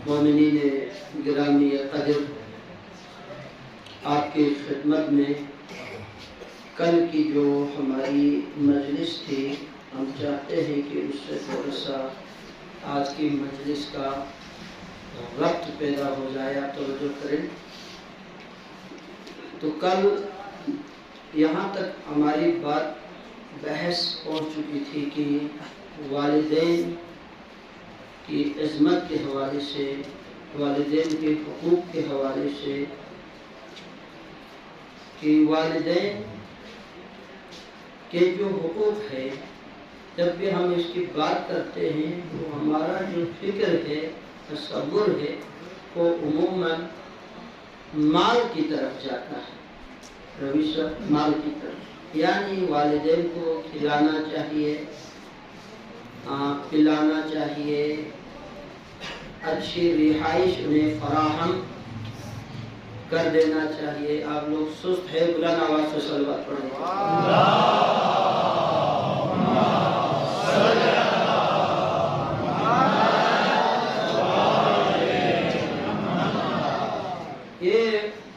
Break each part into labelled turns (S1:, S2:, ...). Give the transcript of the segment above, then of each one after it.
S1: مومنین گرامی قدر، آپ کی خدمت میں کل کی جو ہماری مجلس تھی، ہم چاہتے ہیں کہ اس سے تھوڑا سا آج کی مجلس کا ربط پیدا ہو جائے، آپ توجہ کریں۔ تو کل یہاں تک ہماری بات بحث پہنچ چکی تھی کہ والدین کی عظمت کے حوالے سے، والدین کے حقوق کے حوالے سے، کہ والدین کے جو حقوق ہے، جب بھی ہم اس کی بات کرتے ہیں تو ہمارا جو فکر ہے، تصور ہے، وہ عموماً مال کی طرف جاتا ہے، رویہ مال کی طرف، یعنی والدین کو کھلانا چاہیے، پلانا چاہیے، اچھی رہائش انہیں فراہم کر دینا چاہیے۔ آپ لوگ سست ہے، بلند آواز سے صلوات پڑھیں۔ یہ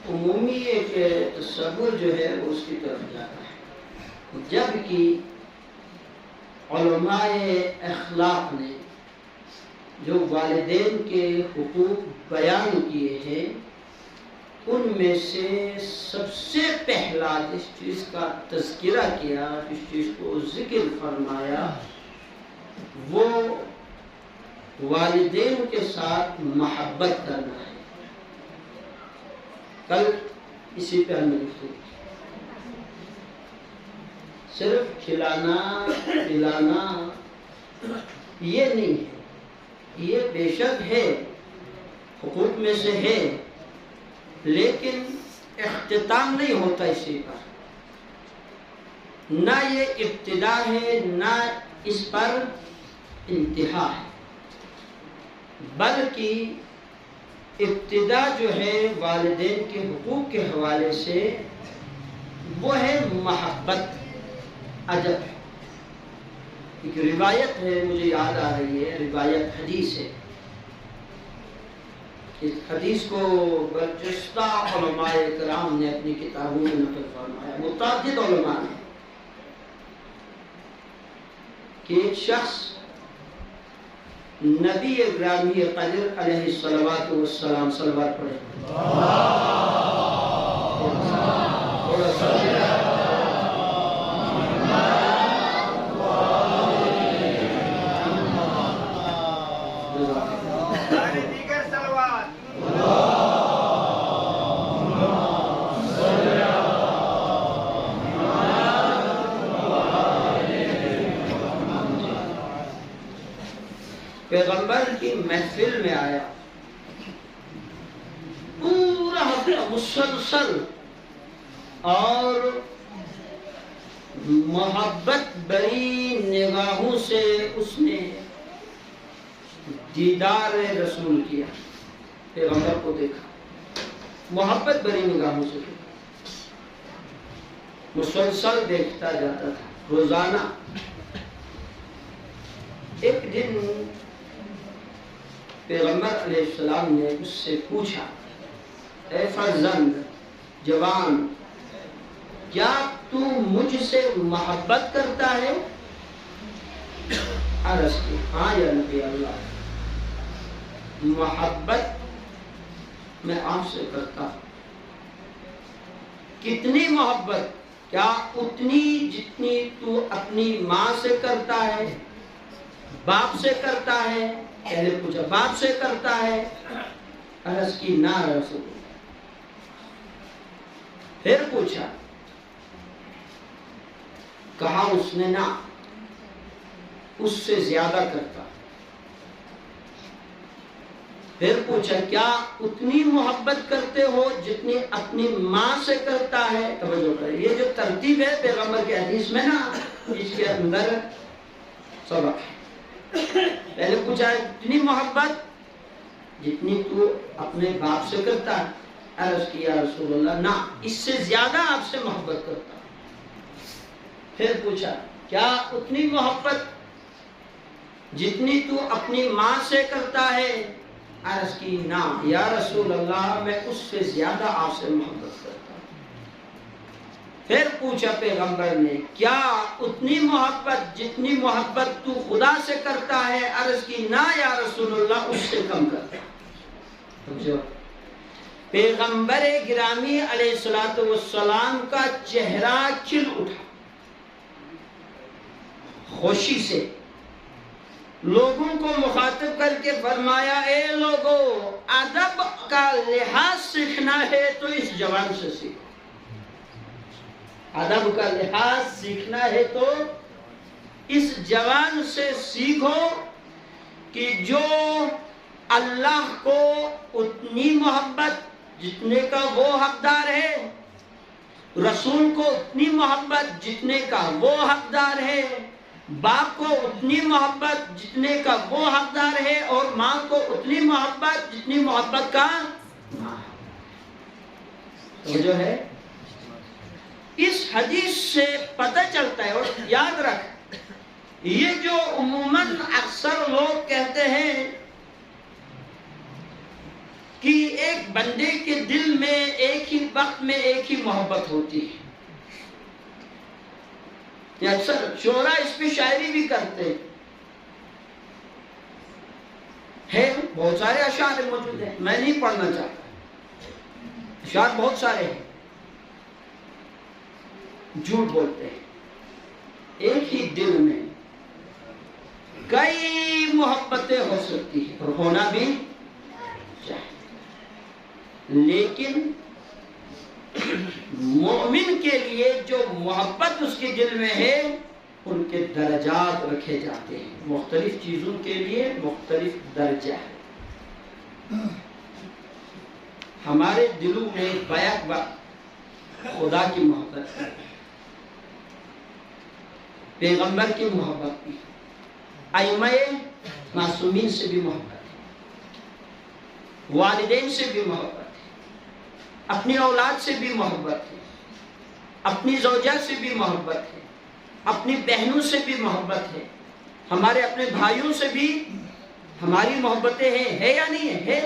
S1: عمومی ایک تصور جو ہے وہ اس کی طرف جاتا ہے، جبکہ علماء اخلاق نے جو والدین کے حقوق بیان کیے ہیں، ان میں سے سب سے پہلا جس چیز کا تذکرہ کیا، جس چیز کو ذکر فرمایا، وہ والدین کے ساتھ محبت کرنا ہے۔ کل اسی پہ ہم نے گفتگو کی۔ صرف کھلانا پلانا یہ نہیں ہے، یہ بے شک ہے، حقوق میں سے ہے، لیکن اختتام نہیں ہوتا اسی پر، نہ یہ ابتدا ہے نہ اس پر انتہا ہے، بلکہ ابتدا جو ہے والدین کے حقوق کے حوالے سے وہ ہے محبت، ادب ہے۔ ایک روایت ہے، مجھے یاد آ رہی ہے، روایت حدیث ہے، اس حدیث کو برجستہ علماء کرام نے اپنی کتابوں میں نقل فرمایا، متعدد علماء نے، کہ ایک شخص نبی گرامی قدر علیہ الصلوات والسلام، صلوات پڑھیں، تھوڑا سا پیغمبر کی محفل میں آیا، پورا ہفتہ مسلسل اور محبت بری نگاہوں سے اس نے دیدار رسول کیا، پیغمبر کو دیکھا، محبت بری نگاہوں سے دیکھا، مسلسل دیکھتا جاتا تھا روزانہ۔ ایک دن پیغمبر علیہ السلام نے اس سے پوچھا، اے فرزند، جوان، کیا تو مجھ سے محبت کرتا ہے؟ عرض کی، ہاں یا نبی اللہ، محبت میں آپ سے کرتا ہوں۔ کتنی محبت؟ کیا اتنی جتنی تو اپنی ماں سے کرتا ہے، باپ سے کرتا ہے؟ پہلے پوچھا، باپ سے کرتا ہے؟ عرض کی، نہ رسول اللہ۔ پھر پوچھا، کہا اس نے نہ، اس سے زیادہ کرتا۔ پھر پوچھا، کیا اتنی محبت کرتے ہو جتنی اپنی ماں سے کرتا ہے؟ توجہ کریں، یہ جو ترتیب ہے پیغمبر کی حدیث میں نا، اس کے اندر سبق ہے۔ پہلے پوچھا، اتنی محبت جتنی تو اپنے باپ سے کرتا ہے؟ عرض کیا، رسول اللہ، نہ، اس سے زیادہ آپ سے محبت کرتا ہوں۔ پھر پوچھا، کیا اتنی محبت جتنی تو اپنی ماں سے کرتا ہے؟ عرض کی نا یا رسول اللہ میں اس سے زیادہ آپ سے محبت کرتا ہوں۔ پھر پوچھا پیغمبر نے کیا اتنی محبت جتنی محبت تو خدا سے کرتا ہے؟ عرض کی نا یا رسول اللہ اس سے کم کرتا ہوں۔ پیغمبر گرامی علیہ الصلوۃ والسلام کا چہرہ کھل اٹھا خوشی سے، لوگوں کو مخاطب کر کے فرمایا اے لوگو، ادب کا لحاظ سیکھنا ہے تو اس جوان سے سیکھو، ادب کا لحاظ سیکھنا ہے تو اس جوان سے سیکھو کہ جو اللہ کو اتنی محبت جتنے کا وہ حقدار ہے، رسول کو اتنی محبت جتنے کا وہ حقدار ہے، باپ کو اتنی محبت جتنے کا وہ حقدار ہے، اور ماں کو اتنی محبت جتنی محبت کا ماں تو جو ہے۔ اس حدیث سے پتہ چلتا ہے، اور یاد رکھ یہ جو عموماً اکثر لوگ کہتے ہیں کہ ایک بندے کے دل میں ایک ہی وقت میں ایک ہی محبت ہوتی ہے، یہ اکثر شعرا اس پہ شاعری بھی کرتے ہیں، بہت سارے اشعار موجود ہیں، میں نہیں پڑھنا چاہتا، اشعار بہت سارے ہیں، جھوٹ بولتے ہیں، ایک ہی دل میں کئی محبتیں ہو سکتی ہیں اور ہونا بھی چاہیے، لیکن مومن کے لیے جو محبت اس کے دل میں ہے ان کے درجات رکھے جاتے ہیں، مختلف چیزوں کے لیے مختلف درجہ ہے۔ ہمارے دلوں میں بیک وقت خدا کی محبت ہے، پیغمبر کی محبت بھی، ائمہ معصومین سے بھی محبت ہے، والدین سے بھی محبت ہے، اپنی اولاد سے بھی محبت ہے، اپنی زوجہ سے بھی محبت ہے، اپنی بہنوں سے بھی محبت ہے، ہمارے اپنے بھائیوں سے بھی ہماری محبتیں ہیں، ہے یا نہیں ہے؟ ہے۔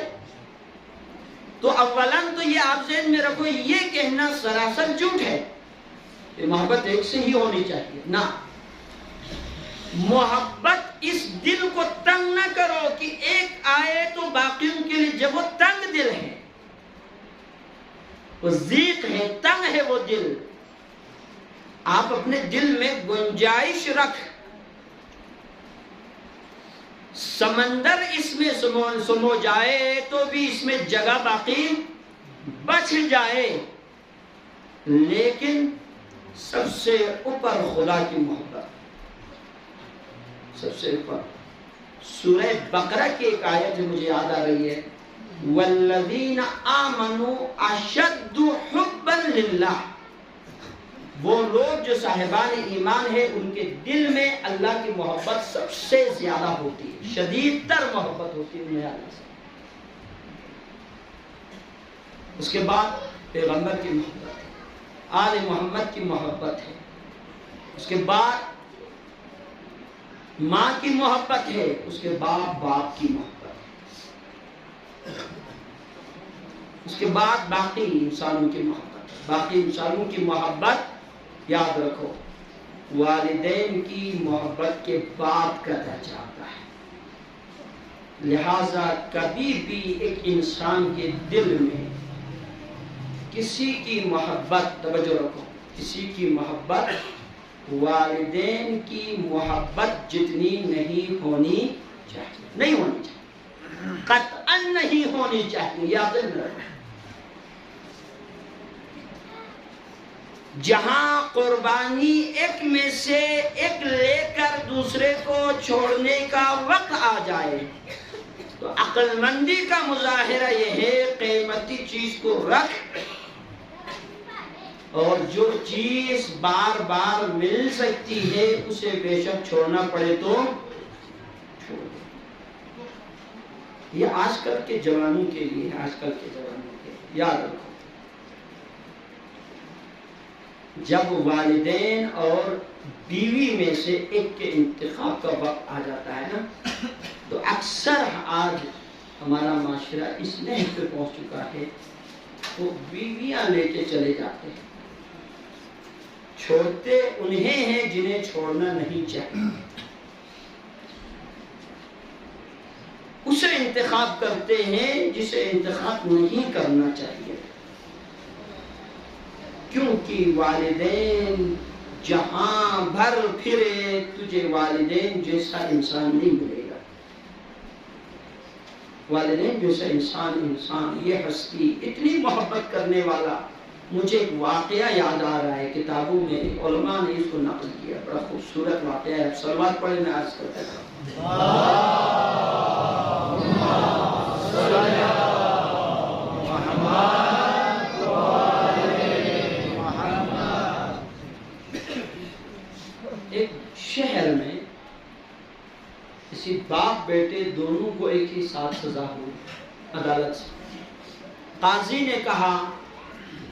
S1: تو اولاً تو یہ آپ ذہن میں رکھو، یہ کہنا سراسر جھوٹ ہے کہ محبت ایک سے ہی ہونی چاہیے، نہ، محبت اس دل کو تنگ نہ کرو کہ ایک آئے تو باقیوں کے لیے، جب وہ تنگ دل ہے، وہ ضیق ہے، تنگ ہے وہ دل، آپ اپنے دل میں گنجائش رکھ، سمندر اس میں سمو جائے تو بھی اس میں جگہ باقی بچ جائے، لیکن سب سے اوپر خدا کی محبت، سب سے اوپر۔ سورہ بقرہ کی ایک آیت جو مجھے یاد آ رہی ہے، والذین آمنوا اشد حبا للہ، وہ لوگ جو صاحبان ایمان ہیں ان کے دل میں اللہ کی محبت سب سے زیادہ ہوتی ہے، شدید تر محبت ہوتی ہے انہیں اللہ سے۔ اس کے بعد پیغمبر کی محبت ہے، آل محمد کی محبت ہے، اس کے بعد ماں کی محبت ہے، اس کے بعد باپ کی محبت ہے، اس کے بعد باقی انسانوں کی محبت ہے۔ باقی انسانوں کی محبت یاد رکھو والدین کی محبت کے بعد کا درجہ آتا ہے، لہذا کبھی بھی ایک انسان کے دل میں کسی کی محبت، توجہ رکھو، کسی کی محبت والدین کی محبت جتنی نہیں ہونی چاہیے، نہیں ہونی چاہیے، قطعاً نہیں ہونی چاہیے، یاد رکھو۔ جہاں قربانی ایک میں سے ایک لے کر دوسرے کو چھوڑنے کا وقت آ جائے تو عقل مندی کا مظاہرہ یہ ہے قیمتی چیز کو رکھ، اور جو چیز بار بار مل سکتی ہے اسے بے شک چھوڑنا پڑے تو چھوڑ۔ یہ آج کل کے جوانوں کے لیے، آج کل کے جوانوں کے لیے یاد رکھو، جب والدین اور بیوی میں سے ایک کے انتخاب کا وقت آ جاتا ہے نا، تو اکثر آج ہمارا معاشرہ اس نحو پہ پہنچ چکا ہے، وہ بیویاں لے کے چلے جاتے ہیں، چھوڑتے انہیں ہیں جنہیں چھوڑنا نہیں چاہیے، اسے انتخاب کرتے ہیں جسے انتخاب نہیں کرنا چاہیے، کیونکہ والدین جہاں بھر پھرے تجھے والدین جیسا انسان نہیں ملے گا، والدین جیسا انسان یہ ہستی اتنی محبت کرنے والا۔ مجھے ایک واقعہ یاد آ رہا ہے، کتابوں میں علماء نے اس کو نقل کیا، بڑا خوبصورت واقعہ ہے، صلوات پڑھیں میں عرض کرتا تھا۔ ایک شہر میں کسی باپ بیٹے دونوں کو ایک ہی ساتھ سزا ہوئی عدالت سے، قاضی نے کہا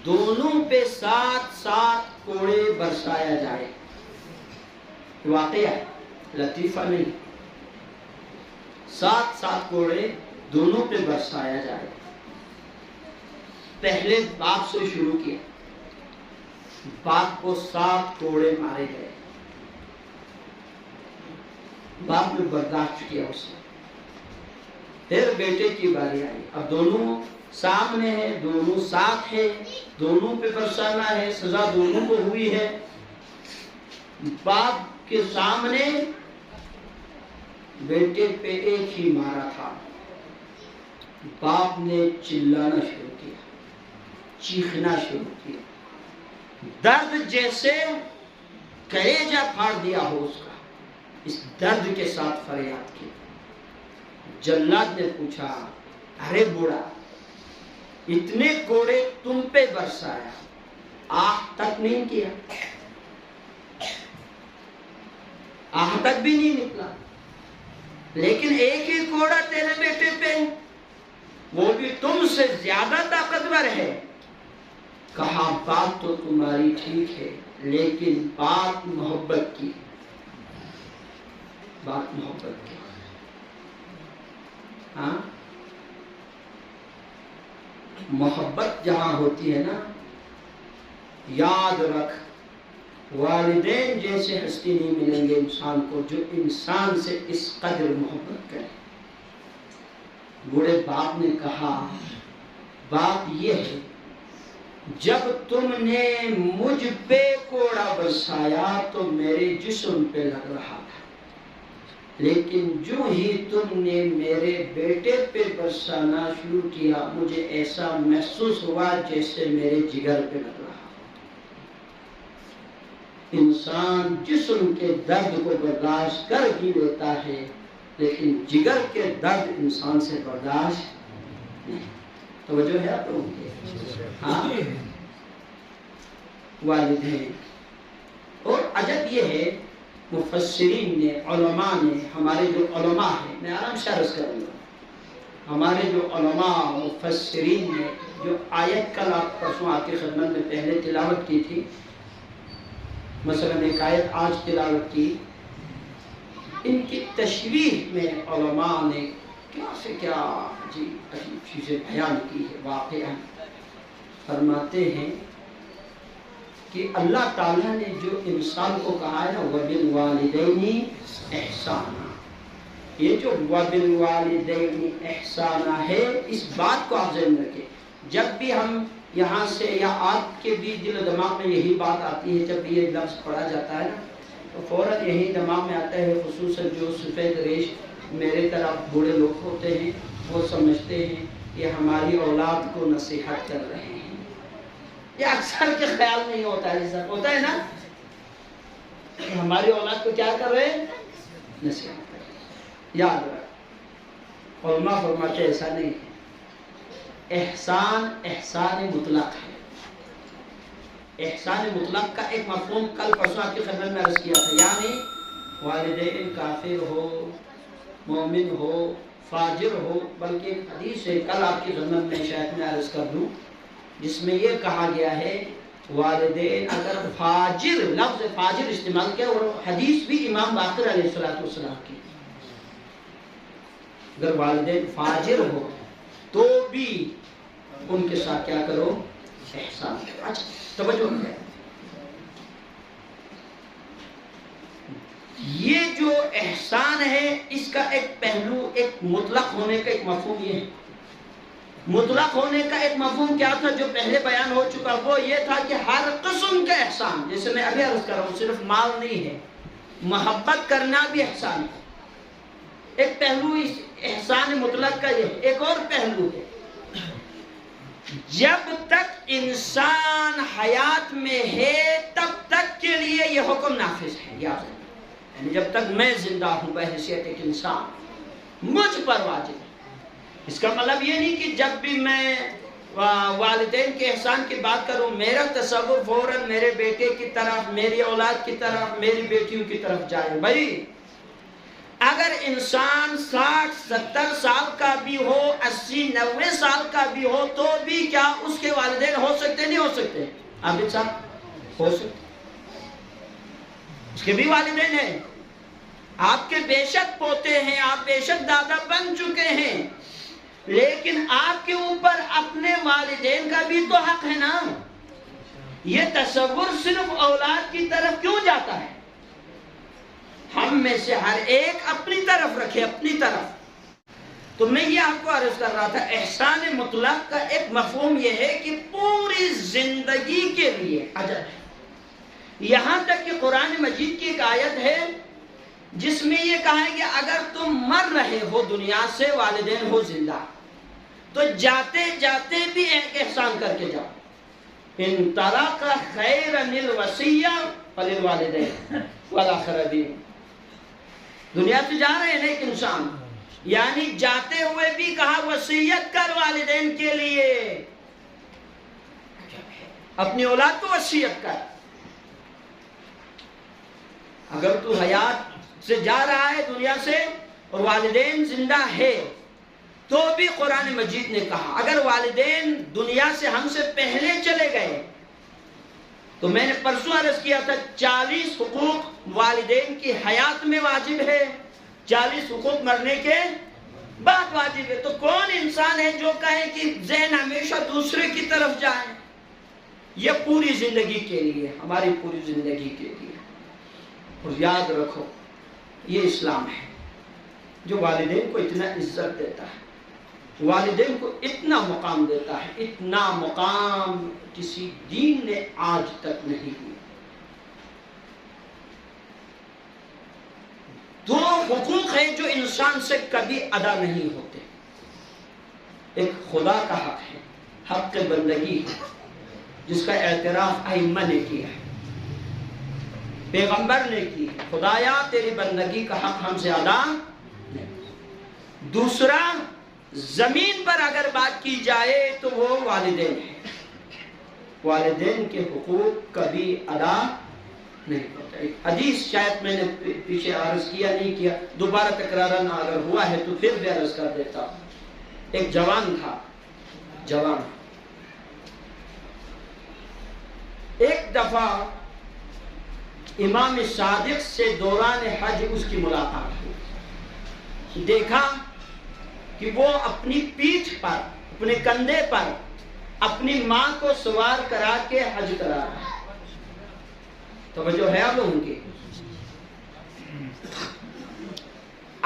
S1: دونوں پہ 7 کوڑے برسایا جائے، واقعہ ہے، لطیفہ نہیں، 7 کوڑے دونوں پہ برسایا جائے۔ پہلے باپ سے شروع کیا، باپ کو 7 کوڑے مارے گئے، باپ نے برداشت کیا اسے، پھر بیٹے کی باری آئی، اب دونوں سامنے ہیں، دونوں ساتھ ہیں، دونوں پہ برسانا ہے، سزا دونوں کو ہوئی ہے۔ باپ کے سامنے بیٹے پہ ایک ہی مارا تھا، باپ نے چلانا شروع کیا، چیخنا شروع کیا، درد جیسے کلیجہ پھاڑ دیا ہو اس کا، اس درد کے ساتھ فریاد کی۔ جلاد نے پوچھا، ارے بوڑھا اتنے کوڑے تم پہ برسایا، آہ تک نہیں کیا، آہ تک بھی نہیں نکلا، لیکن ایک ہی کوڑا تیرے بیٹے پہ، وہ بھی تم سے زیادہ طاقتور ہے۔ کہا بات تو تمہاری ٹھیک ہے، لیکن بات محبت کی، بات محبت کی۔ ہاں محبت جہاں ہوتی ہے نا، یاد رکھ والدین جیسے ہستی نہیں ملیں گے انسان کو جو انسان سے اس قدر محبت کرے۔ بوڑھے باپ نے کہا بات یہ ہے، جب تم نے مجھ پہ کوڑا برسایا تو میرے جسم پہ لگ رہا تھا، لیکن جو ہی تم نے میرے بیٹے پہ برسانا شروع کیا مجھے ایسا محسوس ہوا جیسے میرے جگر پہ لگ رہا۔ انسان جسم کے درد کو برداشت کر ہی لیتا ہے، لیکن جگر کے درد انسان سے برداشت نہیں۔ توجہ ہے آپ لوگوں کے؟ ہاں والدین، اور عجب یہ ہے مفسرین نے، علماء نے، ہمارے جو علماء ہیں، میں آرام سے عرض کروں گا، ہمارے جو علماء مفسرین نے جو آیت کل آپ پرسوں آپ کی خدمت میں پہلے تلاوت کی تھی، مثلا ایک آیت آج تلاوت کی، ان کی تشریح میں علماء نے کیا سے کیا عجیب چیزیں بیان کی ہے۔ واقعہ فرماتے ہیں کہ اللہ تعالیٰ نے جو انسان کو کہا ہے نا وَبِالْوَالِدَيْنِ احسانا، یہ جو وَبِالْوَالِدَيْنِ احسانا ہے، اس بات کو آپ ذہن رکھیں۔ جب بھی ہم یہاں سے یا آپ کے بھی دل و دماغ میں یہی بات آتی ہے، جب بھی یہ لفظ پڑھا جاتا ہے نا تو فوراً یہی دماغ میں آتا ہے، خصوصاً جو سفید ریش میرے طرف بوڑھے لوگ ہوتے ہیں وہ سمجھتے ہیں کہ ہماری اولاد کو نصیحت کر رہے ہیں۔ یہ اکثر کے خیال نہیں ہوتا ہے، جیسا ہوتا ہے نا کہ ہماری اولاد کو کیا کر رہے ہیں، نصیحت کر رہے ہیں۔ یاد رکھ، علماء فرماتے ایسا نہیں ہے، احسان احسان مطلق ہے۔ احسان مطلق کا ایک مفہوم کل پرسوں آپ کی خدمت میں عرض کیا تھا، یعنی والدین کافر ہو، مومن ہو، فاجر ہو، بلکہ ایک حدیث ہے کل آپ کی خدمت میں شاید میں عرض کر دوں، جس میں یہ کہا گیا ہے والدین اگر فاجر، لفظ فاجر استعمال کیا، اور حدیث بھی امام باقر علیہ السلام کی، اگر والدین فاجر ہو تو بھی ان کے ساتھ کیا کرو؟ احسان کرو. اچھا توجہ ہے، یہ جو احسان ہے اس کا ایک پہلو، ایک مطلق ہونے کا ایک مفہوم یہ ہے. مطلق ہونے کا ایک مفہوم کیا تھا جو پہلے بیان ہو چکا؟ وہ یہ تھا کہ ہر قسم کا احسان، جیسے میں ابھی عرض کر رہا ہوں، صرف مال نہیں ہے، محبت کرنا بھی احسان ہے. ایک پہلو اس احسان مطلق کا یہ ہے. ایک اور پہلو ہے، جب تک انسان حیات میں ہے تب تک کے لیے یہ حکم نافذ ہے. یاد رکھیں، یعنی جب تک میں زندہ ہوں بحیثیت ایک انسان مجھ پر واجب ہے. اس کا مطلب یہ نہیں کہ جب بھی میں والدین کے احسان کی بات کروں میرا تصور فوراً میرے بیٹے کی طرف، میری اولاد کی طرف، میری بیٹیوں کی طرف جائے. بھائی اگر انسان 60-70 سال کا بھی ہو، 80-90 سال کا بھی ہو، تو بھی کیا اس کے والدین ہو سکتے نہیں ہو سکتے؟ عابد صاحب ہو سکتے، اس کے بھی والدین ہیں. آپ کے بے شک پوتے ہیں، آپ بے شک دادا بن چکے ہیں، لیکن آپ کے اوپر اپنے والدین کا بھی تو حق ہے نا. یہ تصور صرف اولاد کی طرف کیوں جاتا ہے؟ ہم میں سے ہر ایک اپنی طرف رکھے، اپنی طرف. تو میں یہ آپ کو عرض کر رہا تھا، احسان مطلق کا ایک مفہوم یہ ہے کہ پوری زندگی کے لیے اجر ہے. یہاں تک کہ قرآن مجید کی ایک آیت ہے جس میں یہ کہا ہے کہ اگر تم مر رہے ہو دنیا سے، والدین ہو زندہ، تو جاتے جاتے بھی ایک احسان کر کے جاؤ. ان ترک خیرا الوصیہ فللوالدین والأقربین. دنیا سے جا رہے ہیں ایک انسان، یعنی جاتے ہوئے بھی کہا وصیت کر والدین کے لیے، اپنی اولاد کو وصیت کر. اگر تو حیات سے جا رہا ہے دنیا سے اور والدین زندہ ہے تو بھی قرآن مجید نے کہا اگر والدین دنیا سے ہم سے پہلے چلے گئے تو میں نے پرسوں عرض کیا تھا 40 حقوق والدین کی حیات میں واجب ہے، 40 حقوق مرنے کے بعد واجب ہے. تو کون انسان ہے جو کہے کہ ذہن ہمیشہ دوسرے کی طرف جائے؟ یہ پوری زندگی کے لیے، ہماری پوری زندگی کے لیے. اور یاد رکھو یہ اسلام ہے جو والدین کو اتنا عزت دیتا ہے، والدین کو اتنا مقام دیتا ہے، اتنا مقام کسی دین نے آج تک نہیں دیا. دو حقوق ہیں جو انسان سے کبھی ادا نہیں ہوتے. ایک خدا کا حق ہے، حق بندگی ہے، جس کا اعتراف ائمہ نے کیا ہے، پیغمبر نے کی. خدایا تیری بندگی کا حق ہم سے ادا نہیں. دوسرا، زمین پر اگر بات کی جائے تو وہ والدین ہیں. والدین کے حقوق کبھی ادا نہیں ہوتا. ایک حدیث شاید میں نے پیچھے عرض کیا نہیں کیا، دوبارہ تکرارا نہ اگر ہوا ہے تو پھر بھی عرض کر دیتا ہوں. ایک جوان تھا، جوان ایک دفعہ امام صادق سے دوران حج اس کی ملاقات ہوئی. دیکھا کہ وہ اپنی پیٹھ پر، اپنے کندھے پر اپنی ماں کو سوار کرا کے حج کرا رہا ہے. توجہ ہے آپ لوگوں کی؟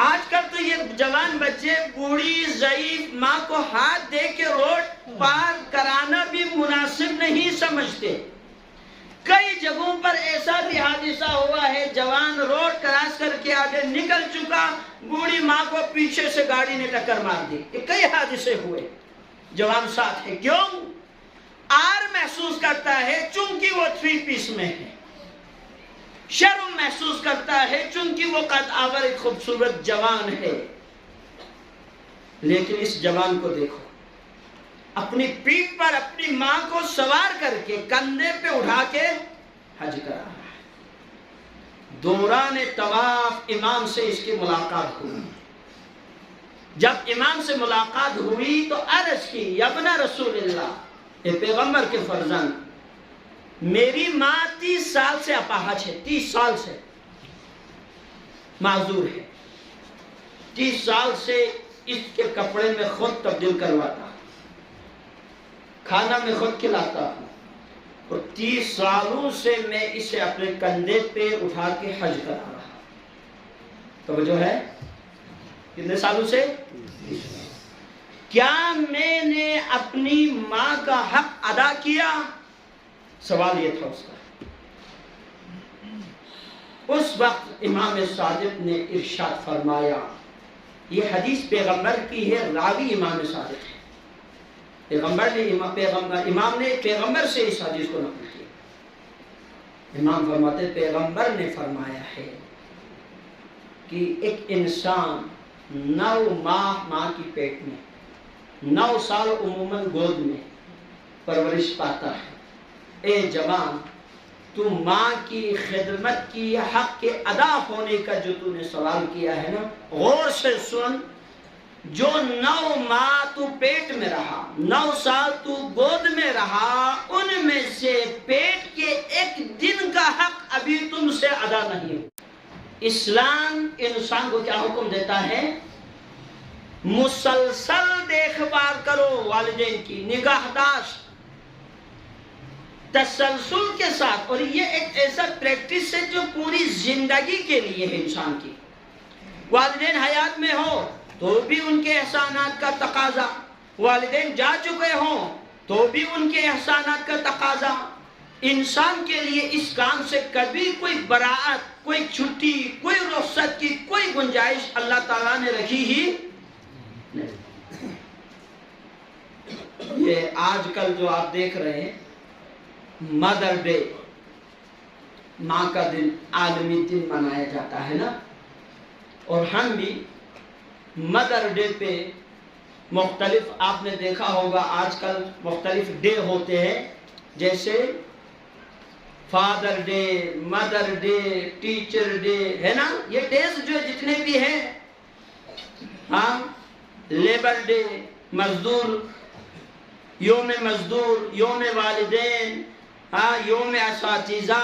S1: آج کل تو یہ جوان بچے بوڑھی ضعیف ماں کو ہاتھ دے کے روڈ پار کرانا بھی مناسب نہیں سمجھتے. کئی جگہوں پر ایسا بھی حادثہ ہوا ہے، جوان روڈ کراس کر کے آگے نکل چکا، بوڑھی ماں کو پیچھے سے گاڑی نے ٹکر مار دی. کئی حادثے ہوئے، جوان ساتھ ہے. کیوں؟ آر محسوس کرتا ہے چونکہ وہ 3 پیس میں ہے، شرم محسوس کرتا ہے چونکہ وہ قد آور ایک خوبصورت جوان ہے. لیکن اس جوان کو دیکھو، اپنی پیٹھ پر اپنی ماں کو سوار کر کے کندھے پہ اٹھا کے حج کرا رہا ہے. دوران طواف امام سے اس کی ملاقات ہوئی. جب امام سے ملاقات ہوئی تو عرض کی، یا ابن رسول اللہ، اے پیغمبر کے فرزند، میری ماں 30 سال سے اپاہج ہے، 30 سال سے معذور ہے، 30 سال سے اس کے کپڑے میں خود تبدیل کرواتا، کھانا میں خود کھلاتا ہوں، اور 30 سالوں سے میں اسے اپنے کندھے پہ اٹھا کے حج کرا رہا۔ توجہ ہے؟ کتنے سالوں سے؟ کیا میں نے اپنی ماں کا حق ادا کیا؟ سوال یہ تھا اس کا۔ اس وقت امام صادق نے ارشاد فرمایا، یہ حدیث پیغمبر کی ہے، راوی امام صادق ہے، پیغمبر نے امام نے پیغمبر سے اس حدیث کو نقل کیا۔ امام فرماتے پیغمبر نے فرمایا ہے کہ ایک انسان 9 ماہ ماں کی پیٹ میں، 9 سال عموماً گود میں پرورش پاتا ہے۔ اے جوان، تو ماں کی خدمت کی حق کے ادا ہونے کا جو تو نے سوال کیا ہے نا، غور سے سن۔ جو 9 ماہ تو پیٹ میں رہا، 9 سال تو گود میں رہا، ان میں سے پیٹ کے ایک دن کا حق ابھی تم سے ادا نہیں ہو۔ اسلام انسان کو کیا حکم دیتا ہے؟ مسلسل دیکھ بھال کرو والدین کی، نگہداشت تسلسل کے ساتھ، اور یہ ایک ایسا پریکٹس ہے جو پوری زندگی کے لیے ہے انسان کی۔ والدین حیات میں ہو تو بھی ان کے احسانات کا تقاضا، والدین جا چکے ہوں تو بھی ان کے احسانات کا تقاضا۔ انسان کے لیے اس کام سے کبھی کوئی براعت، کوئی چھٹی، کوئی رخصت کی کوئی گنجائش اللہ تعالیٰ نے رکھی ہی نہیں۔ یہ آج کل جو آپ دیکھ رہے ہیں مدر ڈے، ماں کا دن، عالمی دن منایا جاتا ہے نا، اور ہم بھی مدر ڈے پہ مختلف، آپ نے دیکھا ہوگا آج کل مختلف ڈے ہوتے ہیں، جیسے father day, mother day, teacher day, ہے نا، یہ ڈیز جو جتنے بھی ہیں، ہاں، لیبر ڈے، مزدور، یوم مزدور، یوم والدین، ہاں، یوم اساتذہ،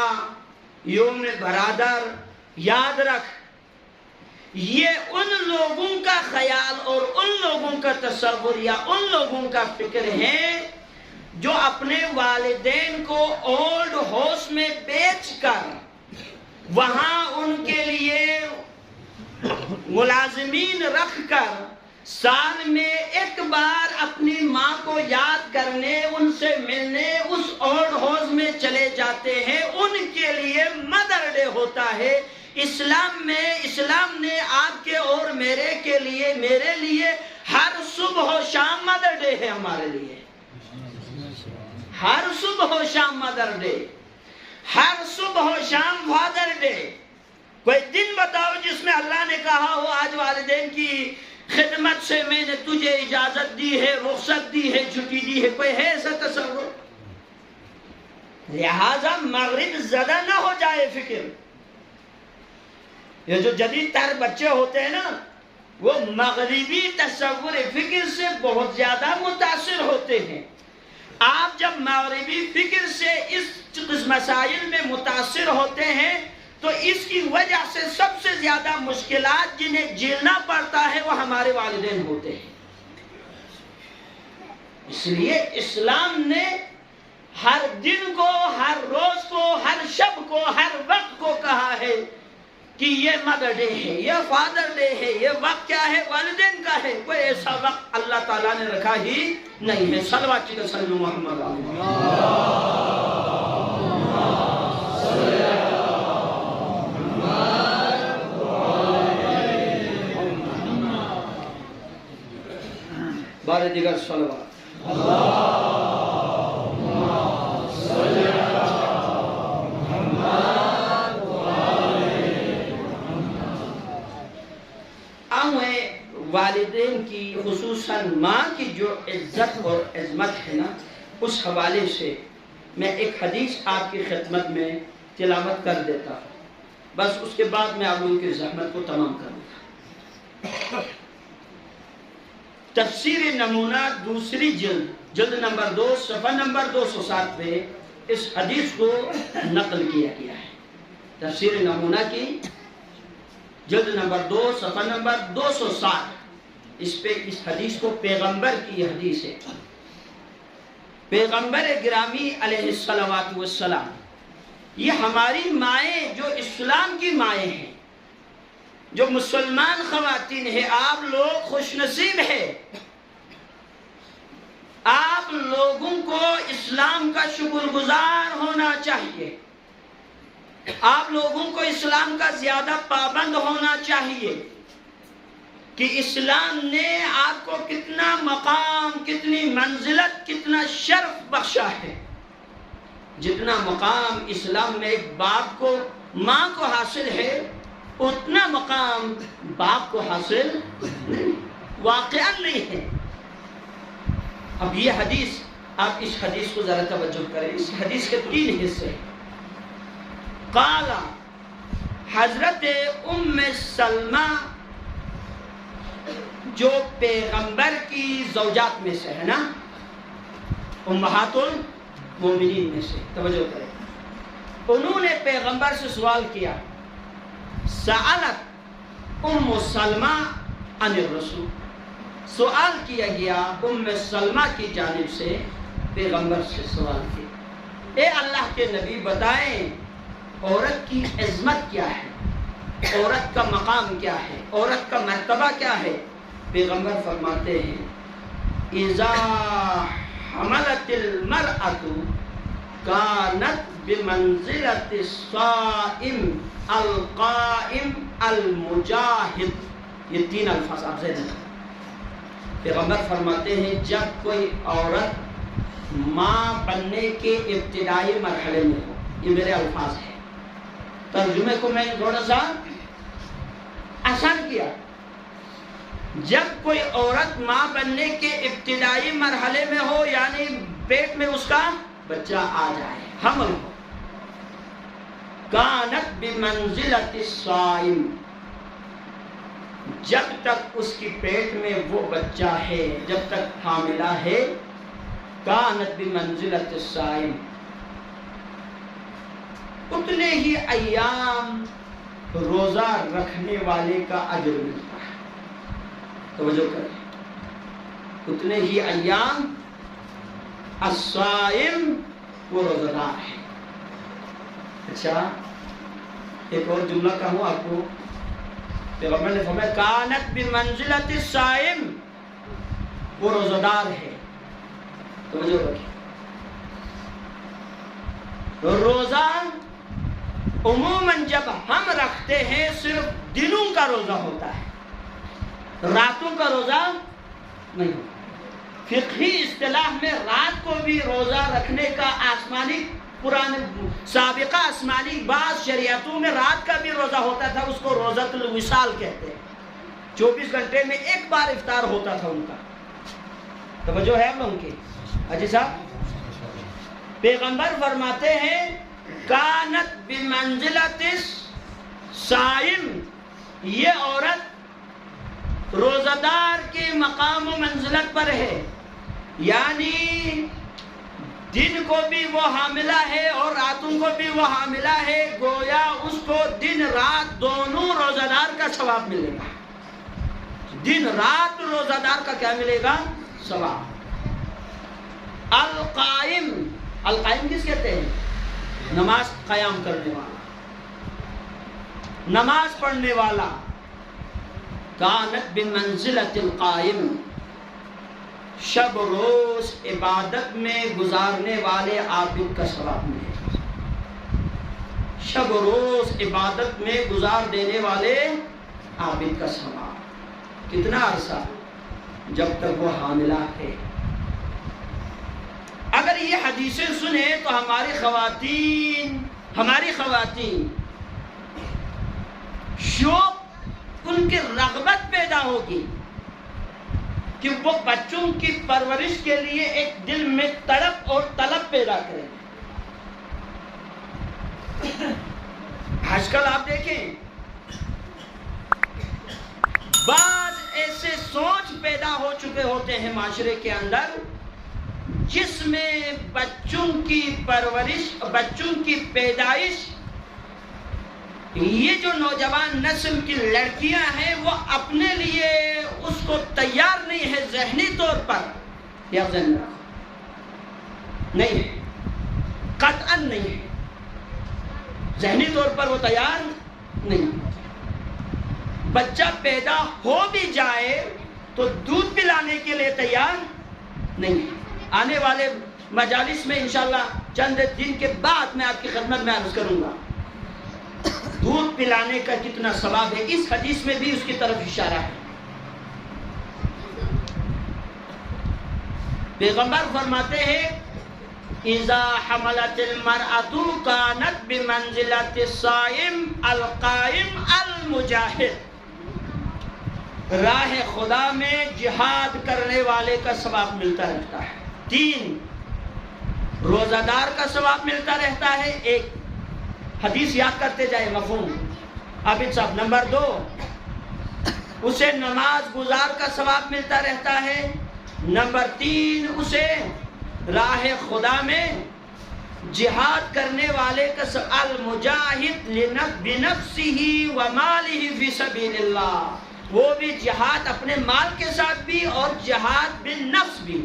S1: یوم برادر۔ یاد رکھ، یہ ان لوگوں کا خیال اور ان لوگوں کا تصور یا ان لوگوں کا فکر ہے جو اپنے والدین کو اولڈ ہاؤس میں بیچ کر وہاں ان کے لیے ملازمین رکھ کر سال میں ایک بار اپنی ماں کو یاد کرنے، ان سے ملنے اس اولڈ ہاؤس میں چلے جاتے ہیں۔ ان کے لیے مدر ڈے ہوتا ہے۔ اسلام نے آپ کے اور میرے لیے ہر صبح و شام مدر ڈے ہے ہمارے لیے۔ ہر صبح و شام مدر ڈے، ہر صبح و شام فادر ڈے۔ کوئی دن بتاؤ جس میں اللہ نے کہا ہو آج والدین کی خدمت سے میں نے تجھے اجازت دی ہے، رخصت دی ہے، چھٹی دی ہے، کوئی ہے ایسا تصور؟ لہذا مغرب زدہ نہ ہو جائے فکر۔ یہ جو جدید تر بچے ہوتے ہیں نا، وہ مغربی تصور فکر سے بہت زیادہ متاثر ہوتے ہیں۔ آپ جب مغربی فکر سے اس مسائل میں متاثر ہوتے ہیں تو اس کی وجہ سے سب سے زیادہ مشکلات جنہیں جھیلنا پڑتا ہے وہ ہمارے والدین ہوتے ہیں۔ اس لیے اسلام نے ہر دن کو، ہر روز کو، ہر شب کو، ہر وقت کو کہا ہے کہ یہ مدر ڈے ہے، یہ فادر ڈے ہے، یہ وقت کیا ہے؟ والدین کا ہے۔ کوئی ایسا وقت اللہ تعالیٰ نے رکھا ہی نہیں ہے۔ صلوات کی صلی محمد بار دیگر صلوات۔ والدین کی خصوصاً ماں کی جو عزت اور عظمت ہے نا، اس حوالے سے میں ایک حدیث آپ کی خدمت میں تلاوت کر دیتا ہوں، بس اس کے بعد میں آپ لوگوں کی زحمت کو تمام کروں گا۔ تفسیر نمونہ دوسری جلد نمبر 2 صفحہ نمبر 207 پہ اس حدیث کو نقل کیا گیا ہے۔ تفسیر نمونہ کی جلد نمبر 2 صفحہ نمبر 207 اس حدیث کو پیغمبر کی حدیث ہے. پیغمبر گرامی علیہ الصلوات والسلام، یہ ہماری مائیں جو اسلام کی مائیں ہیں، جو مسلمان خواتین ہیں، آپ لوگ خوش نصیب ہیں. آپ لوگوں کو اسلام کا شکر گزار ہونا چاہیے. آپ لوگوں کو اسلام کا زیادہ پابند ہونا چاہیے کہ اسلام نے آپ کو کتنا مقام، کتنی منزلت، کتنا شرف بخشا ہے. جتنا مقام اسلام میں ایک باپ کو، ماں کو حاصل ہے، اتنا مقام باپ کو حاصل واقعا نہیں ہے. اب یہ حدیث، آپ اس حدیث کو ذرا توجہ کریں. اس حدیث کے 3 حصے. قال، حضرت ام سلمہ جو پیغمبر کی زوجات میں سے ہے نا، امہات المومنین میں سے، توجہ کریں، انہوں نے پیغمبر سے سوال کیا. سألت ام سلمہ عن الرسول، سوال کیا گیا ام سلمہ کی جانب سے، پیغمبر سے سوال کیا، اے اللہ کے نبی بتائیں عورت کی عظمت کیا ہے، عورت کا مقام کیا ہے، عورت کا مرتبہ کیا ہے. پیغمبر فرماتے ہیں اذا حملت المرأة كانت بمنزلة الصائم القائم المجاہد. یہ 3 الفاظ آپ ذہن رکھیں. پیغمبر فرماتے ہیں جب کوئی عورت ماں بننے کے ابتدائی مرحلے میں ہو، یہ میرے الفاظ ہیں، ترجمے کو میں نے تھوڑا سا آسان کیا. جب کوئی عورت ماں بننے کے ابتدائی مرحلے میں ہو، یعنی پیٹ میں اس کا بچہ آ جائے، حمل ہو، کانت بمنزلۃ الصائم، جب تک اس کی پیٹ میں وہ بچہ ہے، جب تک حاملہ ہے، کانت بمنزلۃ الصائم، اتنے ہی ایام روزہ رکھنے والے کا اجر ملتا ہے. توجہ کریں، اتنے ہی ایام الصائم، وہ روزہ دار ہے. اچھا، ایک اور جملہ کہوں آپ کو. پیغمبر نے فرمایا کانت بمنزلۃ الصائم، وہ روزہ دار ہے. توجہ رکھیں، روزہ عموماً جب ہم رکھتے ہیں صرف دنوں کا روزہ ہوتا ہے، راتوں کا روزہ نہیں ہوتا. فقہی اصطلاح میں رات کو بھی روزہ رکھنے کا آسمانی پرانے سابقہ آسمانی بعض شریعتوں میں رات کا بھی روزہ ہوتا تھا، اس کو روزۃ الوصال کہتے ہیں. 24 گھنٹے میں ایک بار افطار ہوتا تھا ان کا. توجہ ہے ہم لوگوں کی؟ حاجی صاحب، پیغمبر فرماتے ہیں کانت بمنزلۃ الصائم، یہ عورت روزہ دار کے مقام و منزلت پر ہے، یعنی دن کو بھی وہ حاملہ ہے اور راتوں کو بھی وہ حاملہ ہے. گویا اس کو دن رات دونوں روزہ دار کا ثواب ملے گا. دن رات روزہ دار کا کیا ملے گا؟ ثواب. القائم، القائم کس کہتے ہیں؟ نماز قیام کرنے والا، نماز پڑھنے والا. کانت بمنزلۃ القائم، شب روز عبادت میں گزارنے والے عابد کا ثواب ملے گا. شب روز عبادت میں گزار دینے والے عابد کا ثواب. کتنا عرصہ؟ جب تک وہ حاملہ ہے. اگر یہ حدیثیں سنیں تو ہماری خواتین شوق، ان کی رغبت پیدا ہوگی کہ وہ بچوں کی پرورش کے لیے ایک دل میں تڑپ اور طلب پیدا کریں. آج کل آپ دیکھیں بعض ایسے سوچ پیدا ہو چکے ہوتے ہیں معاشرے کے اندر، جس میں بچوں کی پرورش، بچوں کی پیدائش یہ جو نوجوان نسل کی لڑکیاں ہیں وہ اپنے لیے اس کو تیار نہیں ہے ذہنی طور پر، یا ذہن نہیں ہے، قطعاً نہیں ہے، ذہنی طور پر وہ تیار نہیں۔ بچہ پیدا ہو بھی جائے تو دودھ پلانے کے لیے تیار نہیں ہے۔ آنے والے مجالس میں انشاءاللہ چند دن کے بعد میں آپ کی خدمت میں عرض کروں گا دودھ پلانے کا کتنا ثواب ہے، اس حدیث میں بھی اس کی طرف اشارہ ہے۔ پیغمبر فرماتے ہیں اذا حملت المرأة كانت بمنزلة الصائم القائم المجاہد، راہ خدا میں جہاد کرنے والے کا ثواب ملتا رہتا ہے۔ 3 روزہ دار کا ثواب ملتا رہتا ہے۔ 1 حدیث یاد کرتے جائے، مفہوم عابد صاحب۔ نمبر 2 اسے نماز گزار کا ثواب ملتا رہتا ہے۔ نمبر 3 اسے راہ خدا میں جہاد کرنے والے کا المجاہد بنفسہ ومالہ فی سبیل اللہ، وہ بھی جہاد اپنے مال کے ساتھ بھی اور جہاد بالنفس بھی،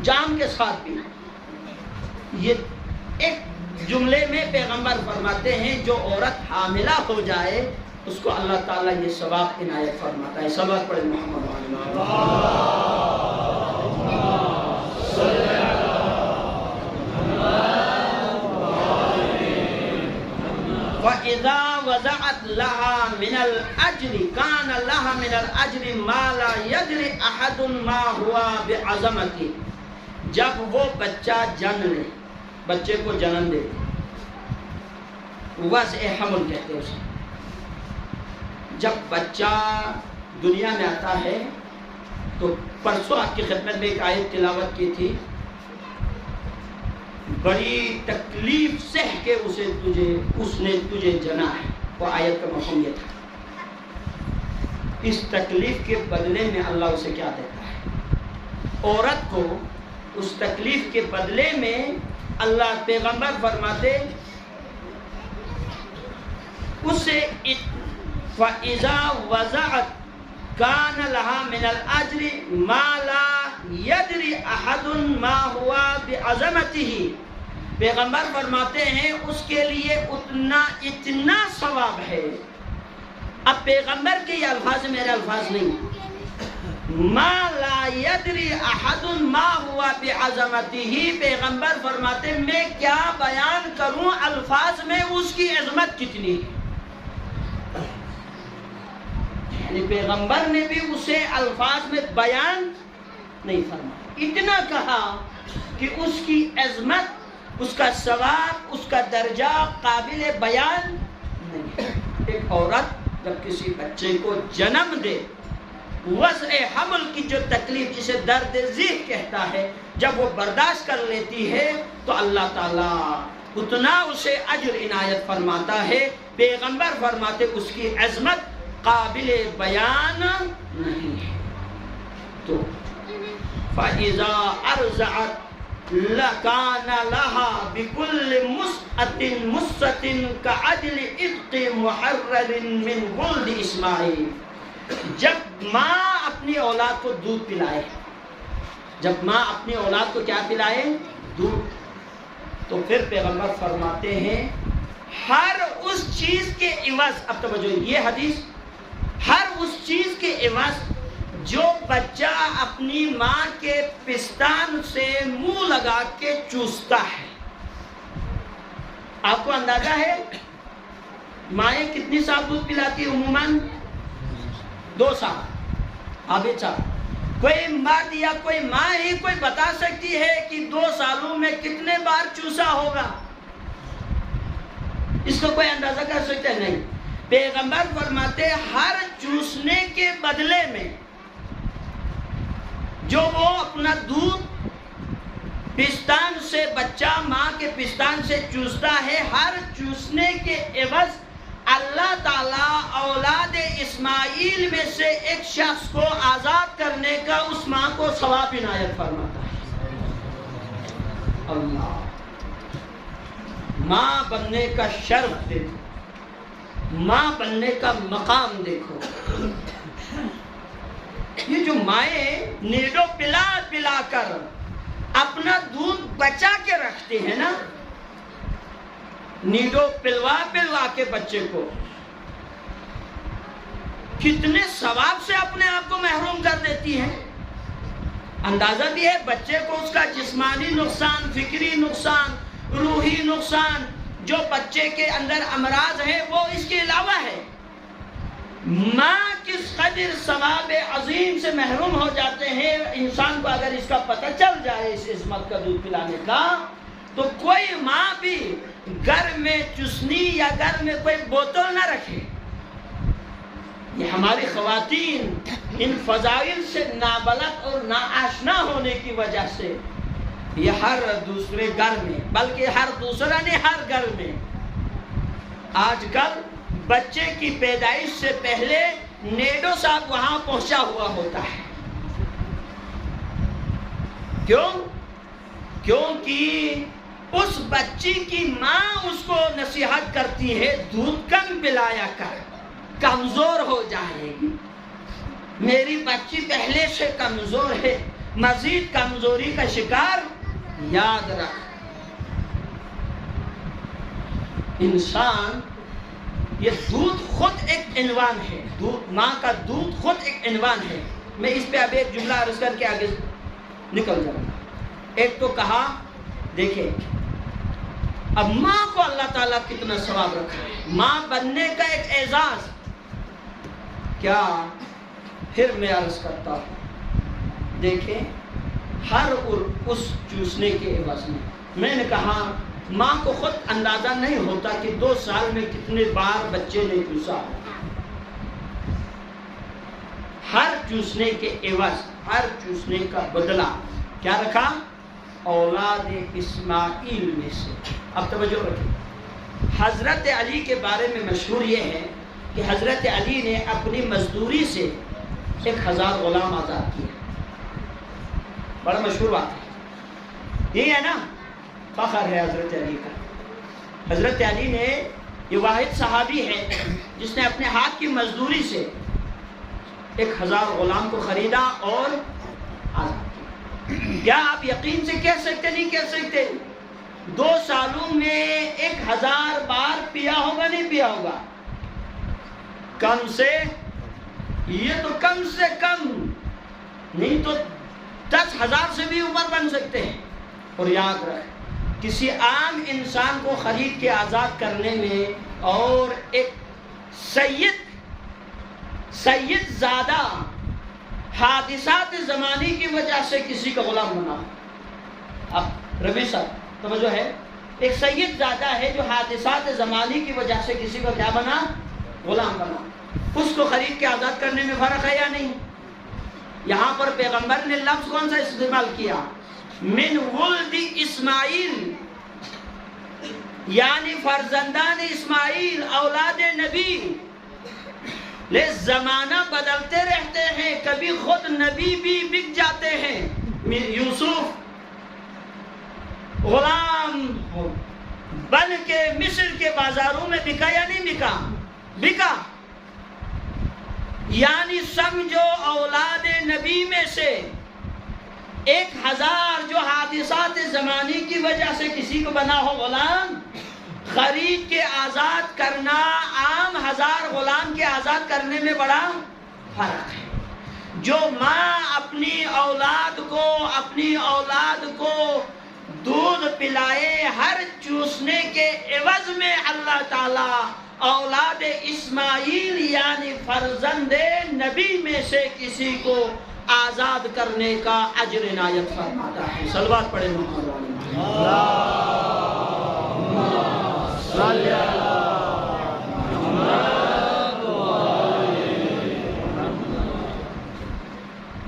S1: جان کے ساتھ بھی۔ یہ ایک جملے میں پیغمبر فرماتے ہیں جو عورت حاملہ ہو جائے اس کو اللہ تعالیٰ یہ ثواب عنایت فرماتا ہے۔ صلوات پڑھیں محمد وَإِذَا وَزَعَتْ لَهَا مِنَ الْأَجْرِ كَانَ لَهَا مِنَ الْأَجْرِ مَا لَا يَدْرِ أَحَدٌ مَا هُوَ بِعَظَمَتِهِ، جب وہ بچہ جن لے، بچے کو جنم دے، وضع حمل کہتے ہیں اسے۔ جب بچہ دنیا میں آتا ہے تو پرسوں آپ کی خدمت میں ایک آیت تلاوت کی تھی، بڑی تکلیف سہ کے اس نے تجھے جنا ہے، وہ آیت کا مفہوم یہ تھا۔ اس تکلیف کے بدلے میں اللہ اسے کیا دیتا ہے؟ عورت کو اس تکلیف کے بدلے میں اللہ پیغمبر فرماتے اسے فَإِذَا وَزَعَتْ كَانَ لَهَا مِنَ الْأَجْرِ مَا لَا يَدْرِ أَحَدٌ مَا هُوَ بِعَظَمَتِهِ، پیغمبر فرماتے ہیں اس کے لیے اتنا ثواب ہے۔ اب پیغمبر کے یہ الفاظ میرے الفاظ نہیں، ما لا يدري احد ما هو بعظمته، پیغمبر فرماتے میں کیا بیان کروں الفاظ میں اس کی عظمت کتنی ہے۔ یعنی پیغمبر نے بھی اسے الفاظ میں بیان نہیں فرمایا، اتنا کہا کہ اس کی عظمت، اس کا ثواب، اس کا درجہ قابل بیان نہیں۔ ایک عورت جب کسی بچے کو جنم دے، وضع حمل کی جو تکلیف جسے درد ذیح کہتا ہے، جب وہ برداشت کر لیتی ہے تو اللہ تعالیٰ اتنا اسے اجر عنایت فرماتا ہے۔ پیغمبر فرماتے اس کی عظمت قابل بیان نہیں ہے۔ تو فَإِذَا أَرْزَعَتْ لَكَانَ لَهَا بِكُلِّ مُسْأَةٍ مُسَّةٍ كَعَدْلِ عِتْقِ مُحَرَّرٍ مِّن وَلْدِ إِسماعیل، جب ماں اپنی اولاد کو دودھ پلائے، جب ماں اپنی اولاد کو کیا پلائے؟ دودھ، تو پھر پیغمبر فرماتے ہیں ہر اس چیز کے عوض، اب توجہ یہ حدیث، ہر اس چیز کے عوض جو بچہ اپنی ماں کے پستان سے منہ لگا کے چوستا ہے۔ آپ کو اندازہ ہے مائیں کتنی سال دودھ پلاتی عموماً؟ 2 سال۔ عابد صاحب، کوئی مرد یا کوئی ماں ہی کوئی بتا سکتی ہے کہ 2 سالوں میں کتنے بار چوسا ہوگا؟ اس کو کوئی اندازہ کر سکتا ہے؟ نہیں۔ پیغمبر فرماتے ہر چوسنے کے بدلے میں جو وہ اپنا دودھ پستان سے، بچہ ماں کے پستان سے چوستا ہے، ہر چوسنے کے عوض اللہ تعالیٰ اولاد اسماعیل میں سے ایک شخص کو آزاد کرنے کا اس ماں کو ثواب عنایت فرماتا ہے۔ اللہ ماں بننے کا شرف دے، ماں بننے کا مقام دیکھو. یہ جو مائیں نیڈو پلا پلا کر اپنا دودھ بچا کے رکھتے ہیں نا، نیڈو پلوا پلوا کے بچے کو، کتنے ثواب سے اپنے آپ کو محروم کر دیتی ہیں. اندازہ بھی ہے بچے کو اس کا جسمانی نقصان، فکری نقصان، روحی نقصان، جو بچے کے اندر امراض ہے وہ اس کے علاوہ ہے. ماں کس قدر ثواب عظیم سے محروم ہو جاتے ہیں. انسان کو اگر اس کا پتہ چل جائے اس عظمت کا دودھ پلانے کا، تو کوئی ماں بھی گھر میں چسنی یا گھر میں کوئی بوتل نہ رکھے. یہ ہماری خواتین ان فضائل سے نابلد اور ناآشنا ہونے کی وجہ سے یہ ہر دوسرے گھر میں، بلکہ ہر دوسرا نہیں، ہر گھر میں آج کل بچے کی پیدائش سے پہلے نیڈو صاحب وہاں پہنچا ہوا ہوتا ہے. کیونکہ اس بچی کی ماں اس کو نصیحت کرتی ہے دودھ کم پلایا کر، کمزور ہو جائے گی. میری بچی پہلے سے کمزور ہے، مزید کمزوری کا شکار یاد رکھ. انسان یہ دودھ خود ایک عنوان ہے، ماں کا دودھ خود ایک عنوان ہے. میں اس پہ اب ایک جملہ عرض کر کے آگے نکل جاؤں گا. ایک تو کہا دیکھیں اب ماں کو اللہ تعالیٰ کتنا ثواب رکھا ہے، ماں بننے کا ایک اعزاز. کیا پھر میں عرض کرتا ہوں، دیکھیں ہر اس چوسنے کے عوض میں نے کہا ماں کو خود اندازہ نہیں ہوتا کہ 2 سال میں کتنے بار بچے نے چوسا. ہر چوسنے کے عوض، ہر چوسنے کا بدلہ کیا رکھا؟ اولاد اسماعیل میں سے. اب توجہ رکھیں، حضرت علی کے بارے میں مشہور یہ ہے کہ حضرت علی نے اپنی مزدوری سے 1000 غلام آزاد کیا. بڑا مشہور بات ہے، یہی ہے نا، فخر ہے حضرت علی کا. حضرت علی نے، یہ واحد صحابی ہے جس نے اپنے ہاتھ کی مزدوری سے 1000 غلام کو خریدا اور آزاد کیا. کیا آپ یقین سے کہہ سکتے؟ نہیں کہہ سکتے. 2 سالوں میں 1000 بار پیا ہوگا؟ نہیں پیا ہوگا. کم سے یہ تو کم سے کم نہیں تو 10,000 سے بھی اوپر بن سکتے ہیں. اور یاد رکھ، کسی عام انسان کو خرید کے آزاد کرنے میں اور ایک سید زادہ حادثات زمانے کی وجہ سے کسی کا غلام بنا. اب ربی صاحب توجہ ہے، ایک سید زادہ ہے جو حادثات زمانے کی وجہ سے کسی کا کیا بنا؟ غلام بنا. اس کو خرید کے آزاد کرنے میں فرق ہے یا نہیں؟ یہاں پر پیغمبر نے لفظ کون سا استعمال کیا؟ من ولد اسماعیل، یعنی فرزندان اسماعیل، اولاد نبی. لے زمانہ بدلتے رہتے ہیں، کبھی خود نبی بھی بک جاتے ہیں. یوسف غلام بن کے مصر کے بازاروں میں بکا یا نہیں بکا؟ بکا. یعنی سمجھو اولاد نبی میں سے 1000 جو حادثات زمانے کی وجہ سے کسی کو بنا ہو غلام، خرید کے آزاد کرنا عام 1000 غلام کے آزاد کرنے میں بڑا فرق ہے. جو ماں اپنی اولاد کو دودھ پلائے، ہر چوسنے کے عوض میں اللہ تعالیٰ اولاد اسماعیل یعنی فرزند نبی میں سے کسی کو آزاد کرنے کا اجر عنایت فرماتا ہے. صلوات پڑھیں محمد علیہ.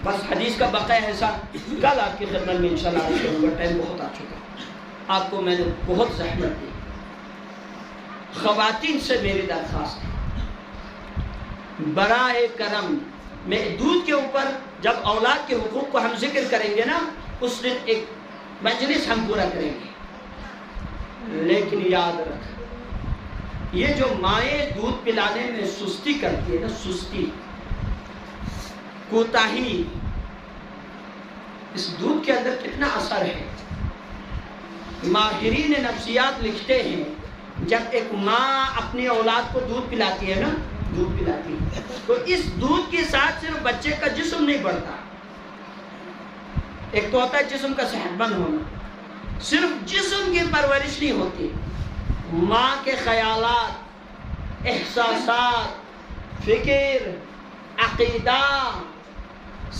S1: بس حدیث کا بقیہ حصہ کل آپ کی خدمت میں انشاءاللہ عرض کروں گا. ٹائم بہت آ چکا، آپ کو میں نے بہت زحمت دی. خواتین سے میری درخواست ہے، براہ کرم، میں دودھ کے اوپر جب اولاد کے حقوق کو ہم ذکر کریں گے نا، اس دن ایک مجلس ہم پورا کریں گے. لیکن یاد رکھ، یہ جو مائیں دودھ پلانے میں سستی کرتی ہے نا، سستی، کوتاہی، اس دودھ کے اندر کتنا اثر ہے۔ ماہرین نفسیات لکھتے ہیں جب ایک ماں اپنی اولاد کو دودھ پلاتی ہے نا، دودھ پلاتی ہے، تو اس دودھ کے ساتھ صرف بچے کا جسم نہیں بڑھتا، ایک تو ہوتا ہے جسم کا صحت مند ہونا، صرف جسم کی پرورش نہیں ہوتی، ماں کے خیالات، احساسات، فکر، عقیدہ،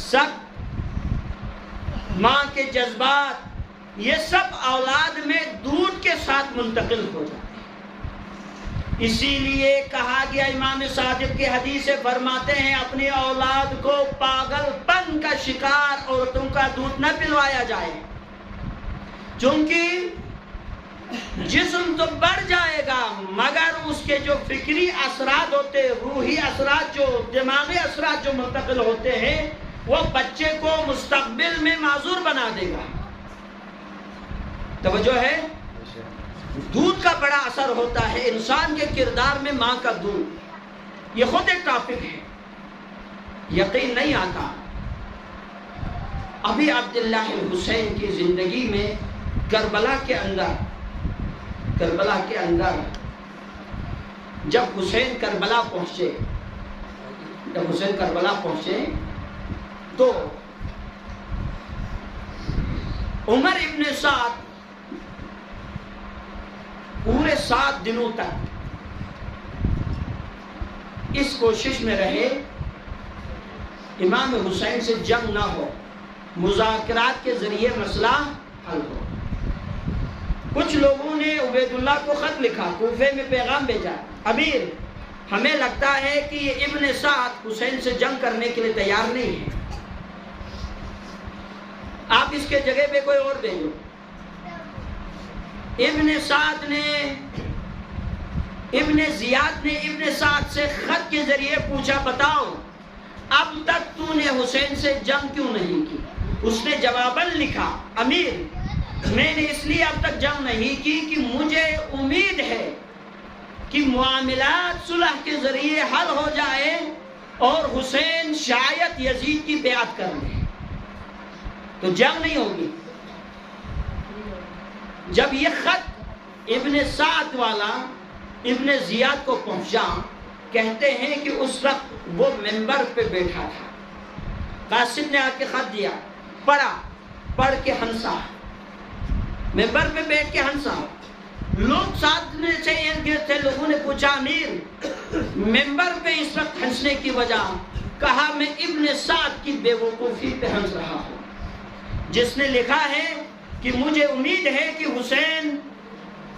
S1: سب، ماں کے جذبات، یہ سب اولاد میں دودھ کے ساتھ منتقل ہو جاتے ہیں۔ اسی لیے کہا گیا، امام صادق کی حدیث سے فرماتے ہیں اپنی اولاد کو پاگل پن کا شکار عورتوں کا دودھ نہ پلوایا جائے، چونکہ جسم تو بڑھ جائے گا مگر اس کے جو فکری اثرات ہوتے، روحی اثرات، جو دماغی اثرات جو منتقل ہوتے ہیں، وہ بچے کو مستقبل میں معذور بنا دے گا۔ توجہ ہے؟ دودھ کا بڑا اثر ہوتا ہے انسان کے کردار میں، ماں کا دودھ، یہ خود ایک ٹاپک ہے، یقین نہیں آتا۔ ابھی عبداللہ الحسین کی زندگی میں کربلا کے اندر جب حسین کربلا پہنچے تو عمر ابن سعد پورے 7 دنوں تک اس کوشش میں رہے امام حسین سے جنگ نہ ہو، مذاکرات کے ذریعے مسئلہ حل ہو۔ کچھ لوگوں نے عبید اللہ کو خط لکھا، کوفے میں پیغام بھیجا، امیر ہمیں لگتا ہے کہ یہ ابن سعد حسین سے جنگ کرنے کے لیے تیار نہیں ہے، آپ اس کے جگہ پہ کوئی اور بھیجو۔ ابن زیاد نے ابن سعد سے خط کے ذریعے پوچھا، بتاؤ اب تک تو نے حسین سے جنگ کیوں نہیں کی؟ اس نے جواباً لکھا، امیر میں نے اس لیے اب تک جنگ نہیں کی کہ مجھے امید ہے کہ معاملات صلح کے ذریعے حل ہو جائے اور حسین شاید یزید کی بیعت کر لے تو جنگ نہیں ہوگی۔ جب یہ خط ابن سعد والا ابن زیاد کو پہنچا، کہتے ہیں کہ اس وقت وہ ممبر پہ بیٹھا تھا، قاسم نے آ کے خط دیا، پڑھ کے ہنسا، ممبر پہ بیٹھ کے ہنسا، لوگ ساتھ میں سے ارد گرد تھے، لوگوں نے پوچھا امیر ممبر پہ اس وقت ہنسنے کی وجہ؟ کہا میں ابن سعد کی بے وقوفی پہ ہنس رہا ہوں، جس نے لکھا ہے کہ مجھے امید ہے کہ حسین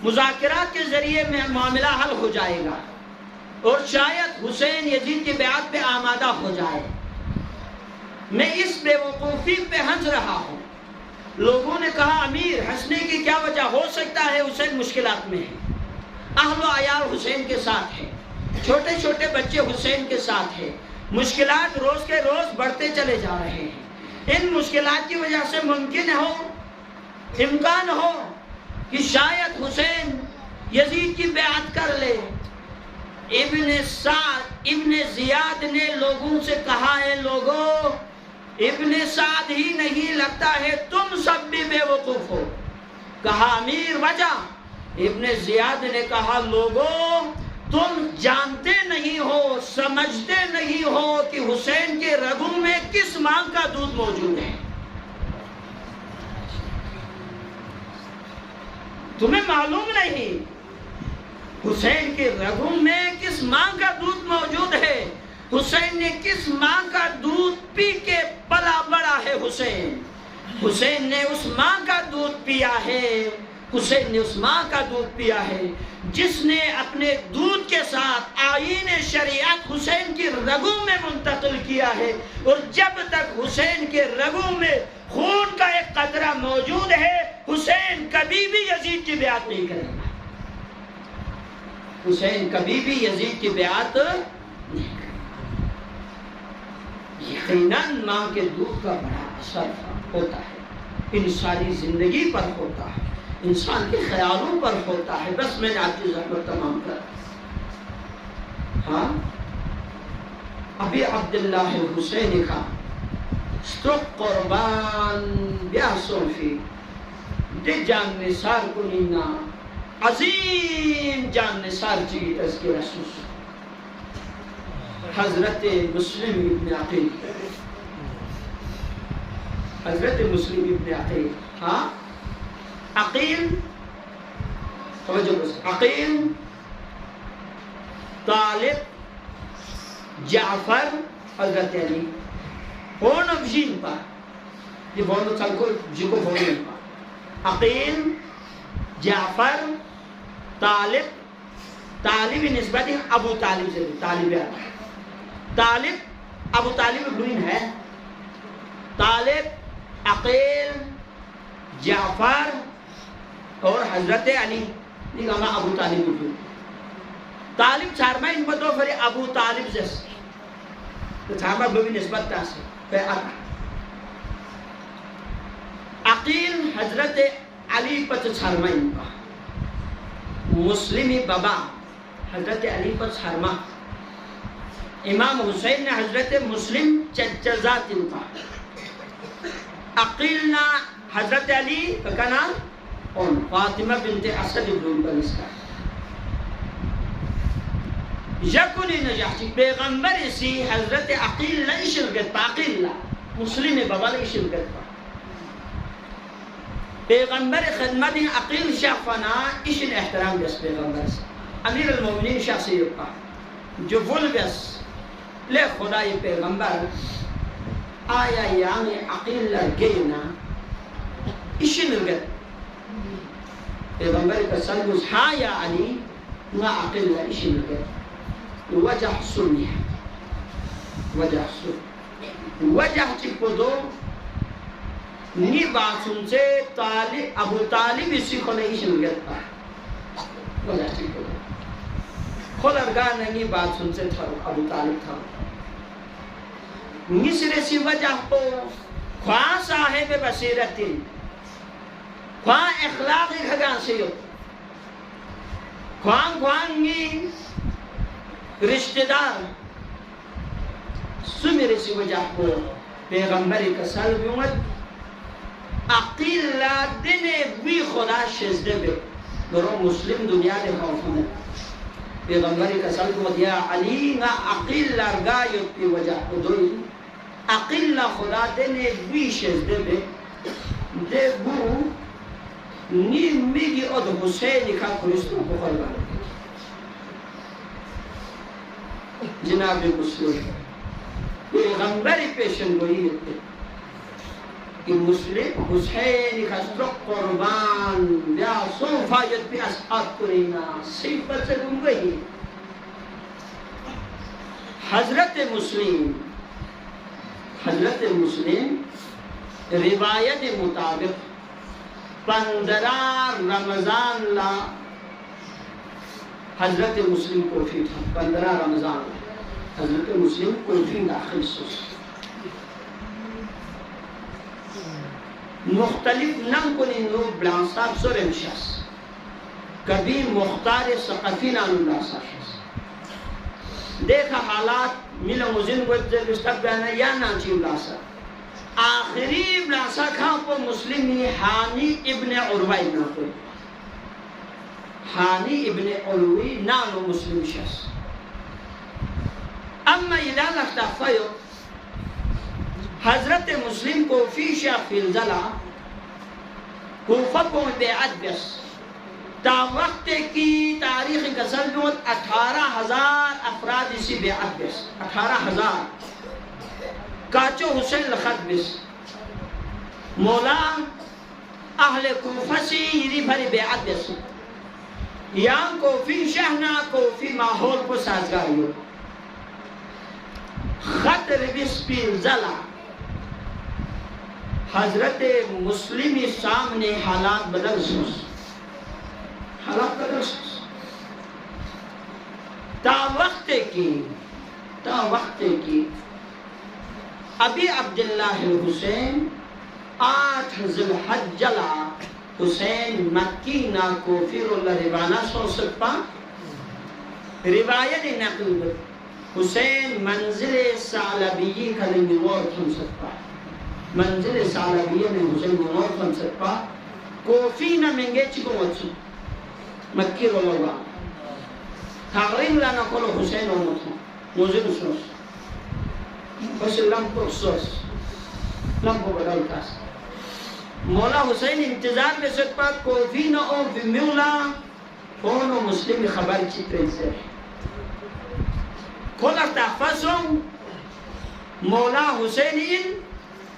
S1: مذاکرات کے ذریعے میں معاملہ حل ہو جائے گا اور شاید حسین یزید کی بیعت پہ آمادہ ہو جائے، میں اس بے وقوفی پہ ہنس رہا ہوں۔ لوگوں نے کہا امیر ہنسنے کی کیا وجہ؟ ہو سکتا ہے حسین مشکلات میں ہے، اہل و عیال حسین کے ساتھ ہے، چھوٹے چھوٹے بچے حسین کے ساتھ ہے، مشکلات روز کے روز بڑھتے چلے جا رہے ہیں، ان مشکلات کی وجہ سے ممکن ہو، امکان ہو کہ شاید حسین یزید کی بیعت کر لے۔ ابن زیاد نے لوگوں سے کہا ہے، لوگوں ابن سعد ہی نہیں لگتا ہے تم سب بھی بے وقوف ہو۔ کہا امیر وجہ؟ ابن زیاد نے کہا لوگوں تم جانتے نہیں ہو، سمجھتے نہیں ہو کہ حسین کے رگوں میں کس ماں کا دودھ موجود ہے، تمہیں معلوم نہیں حسین کے رگوں میں کس ماں کا دودھ موجود ہے، حسین نے کس ماں کا دودھ پی کے پلا بڑا ہے، حسین نے اس ماں کا دودھ پیا ہے، حسین نے اس ماں کا دودھ پیا ہے جس نے اپنے دودھ کے ساتھ آئین شریعت حسین کی رگوں میں منتقل کیا ہے، اور جب تک حسین کے رگوں میں خون کا ایک قطرہ موجود ہے حسین کبھی بھی یزید کی بیعت نہیں کرے گا، حسین کبھی بھی یزید کی بیعت نہیں کرے گا۔ یقیناً ماں کے دودھ کا بڑا اثر ہوتا ہے، انسانی زندگی پر ہوتا ہے، انسان کے خیالوں پر ہوتا ہے۔ بس میں نے آپ کی زحمت تمام کر ہاں ابی عبداللہ حسین کا سترق قربان بیاسون فی دے جان نثار کنینا عظیم جان نثار چی تذکر رسول حضرت مسلم ابن عقیل، حضرت مسلم ابن عقیل، ہاں عقیل توجہ بس، عقیل طالب جعفر حضرت علی فون افجین پا یہ فون چلکو جکو فون پا عقیل جعفر طالب نسبت ابو طالب سے طالب ابو طالب ابن ہے، طالب عقیل جعفر اور حضرت علی یہ ہم ابو طالب ابن طالب چارما ان کو تو پھر ابو طالب جیسے تو چارما بھی نسبت تا سے پہ آتا عقیل حضرت علی پت چارما ان کا مسلمی بابا حضرت علی پر چھرما امام حسین نے حضرت مسلم چچزات ان کا عقیل نا حضرت علی کا نام اور فاطمہ بنت اسد ابن بنس کا یکونی نجاحتی پیغمبر اسی حضرت عقیل نا شرکت پا عقیل نا مسلم بابا نا شرکت پا پیغمبر خدمت عقیل شخصنا اشن احترام بس پیغمبر سے امیر المومنین شخصی یقا جو بول بس لے خدای پیغمبر آیا یعنی عقیل لرگینا اشن لرگت پیغمبر کا سلمس ہاں یا علی نا عقیل اشن لرگت وجہ سنی ہے وجہ سنی وجہ چکو دو نی بات سے طالب ابو طالب اسی کو نہیں شنگت پا وجہ چکو دو خود ارگاہ نی بات سن سے ابو طالب تھا نسر سی وجہ کو خواہ صاحب بصیرت خواہ اخلاق گھگان سے خواہ نی رشتہ دار سمیر سی وجہ کو پیغمبری کا سلویت عقیل لا دنے بھی خدا شزدے بے درو مسلم دنیا دے خوفنے پیغمبری کا سلویت یا علی نا عقیل لارگا یوتی وجہ کو دوئی عقیل لا خدا دنے بھی شزدے بے دے بو نیم میگی اد حسین کا کرستو بخل بارے جناب مسلم پیغمبری پیشن گوئی ہے کہ مسلم حسین کا سترق قربان یا صوفایت پہ اسعاد کرینا صفت سے گم گئی حضرت مسلم روایت مطابق 15 رمضان لا حضرت مسلم کوفی تھا 15 رمضان حضرت مسلم کوفی داخل سوس مختلف نم کنی نو بلانساب سور امشاس کبھی مختار ثقفی نانو بلانساب شاس دیکھا حالات ملا مزین وجہ بستق بیانا یا نانچی بلانساب آخری بلانسا کھاں کو مسلمی حانی ابن عروی نا کوئی حانی ابن عروی نانو مسلم شاس اما الہ لکھتا فیو حضرت مسلم کو فی شیخ فیلزلہ کوفہ کو بیعت بس تا وقت کی تاریخ گزل دوت 18,000 افراد اسی بیعت بس 18,000 کاچو حسین لخط بس مولا اہل کوفہ سی یری بھری بیعت بس یہاں کوفی شہنا کوفی ماحول کو سازگاری ہو خطر بس فیلزلہ حضرت مسلمی سامنے حالات بدل سوس تا وقت کی ابی عبداللہ حسین 8 ذی الحجہ حسین مکی نا کوفی اللہ ربانہ 105 روایت نقل حسین منزل ثعلبی کا نور تھن سکتا منزل ثعلبی میں حسین نور تھن سکتا کوفی نہ منگے چکو وچو مکی رو لگا تغریم لانا کلو حسین و مطلع موزن سوس بس لمپو سوس لمپو بدل کاس مولا حسین انتظار میں سکتا کوفی نہ او بمیولا کونو مسلم خبر چی پریزے کھولا تحفظوں مولا حسین ان